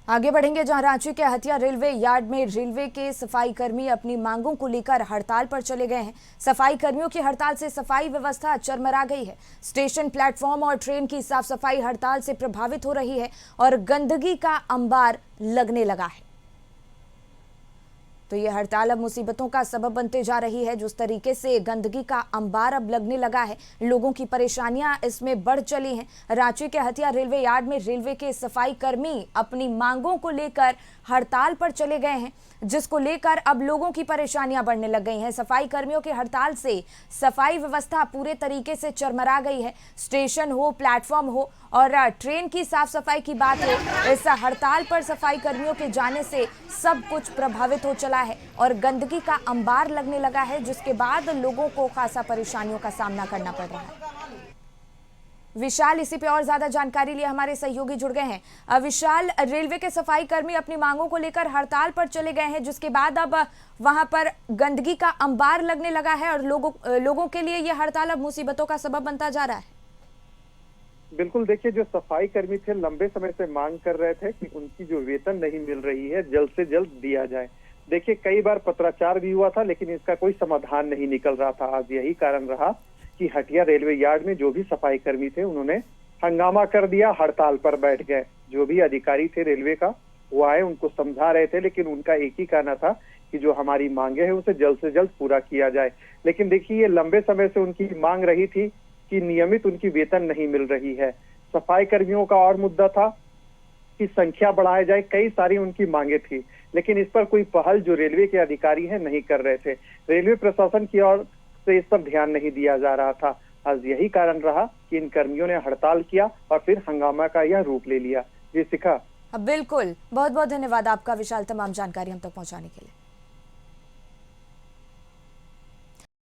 आगे बढ़ेंगे जहां रांची के हटिया रेलवे यार्ड में रेलवे के सफाई कर्मी अपनी मांगों को लेकर हड़ताल पर चले गए हैं। सफाई कर्मियों की हड़ताल से सफाई व्यवस्था चरमरा गई है। स्टेशन, प्लेटफॉर्म और ट्रेन की साफ सफाई हड़ताल से प्रभावित हो रही है और गंदगी का अंबार लगने लगा है। तो ये हड़ताल अब मुसीबतों का सबब बनते जा रही है। जिस तरीके से गंदगी का अंबार अब लगने लगा है, लोगों की परेशानियां इसमें बढ़ चली हैं। रांची के हटिया रेलवे यार्ड में रेलवे के सफाई कर्मी अपनी मांगों को लेकर हड़ताल पर चले गए हैं, जिसको लेकर अब लोगों की परेशानियां बढ़ने लग गई हैं। सफाई कर्मियों की हड़ताल से सफाई व्यवस्था पूरे तरीके से चरमरा गई है। स्टेशन हो, प्लेटफॉर्म हो और ट्रेन की साफ सफाई की बात हो, इस हड़ताल पर सफाई कर्मियों के जाने से सब कुछ प्रभावित हो चला है और गंदगी का अंबार लगने लगा है, जिसके बाद लोगों को खासा परेशानियों का सामना करना पड़ रहा है। विशाल, इसी पे और ज्यादा जानकारी लिए हमारे सहयोगी जुड़ गए हैं। विशाल, रेलवे के सफाई कर्मी अपनी मांगों को लेकर हड़ताल पर चले गए हैं, जिसके बाद अब वहां पर गंदगी का अंबार लगने लगा है और लोगों के लिए यह हड़ताल अब मुसीबतों का सबब बनता जा रहा है। बिल्कुल, देखिए, जो सफाई कर्मी थे लंबे समय से मांग कर रहे थे कि उनकी जो वेतन नहीं मिल रही है जल्द से जल्द दिया जाए। देखिए, कई बार पत्राचार भी हुआ था लेकिन इसका कोई समाधान नहीं निकल रहा था। आज यही कारण रहा कि हटिया रेलवे यार्ड में जो भी सफाई कर्मी थे उन्होंने हंगामा कर दिया, हड़ताल पर बैठ गए। जो भी अधिकारी थे रेलवे का वो आए, उनको समझा रहे थे, लेकिन उनका एक ही कहना था कि जो हमारी मांगे हैं उसे जल्द से जल्द पूरा किया जाए। लेकिन देखिए, ये लंबे समय से उनकी मांग रही थी कि नियमित उनकी वेतन नहीं मिल रही है। सफाई कर्मियों का और मुद्दा था कि संख्या बढ़ाया जाए, कई सारी उनकी मांगे थी, लेकिन इस पर कोई पहल जो रेलवे के अधिकारी हैं नहीं कर रहे थे। रेलवे प्रशासन की ओर से इस पर ध्यान नहीं दिया जा रहा था। आज यही कारण रहा कि इन कर्मियों ने हड़ताल किया और फिर हंगामा का यह रूप ले लिया। जी शिखा। बिल्कुल, बहुत बहुत धन्यवाद आपका विशाल, तमाम जानकारी हम तक पहुंचाने के लिए।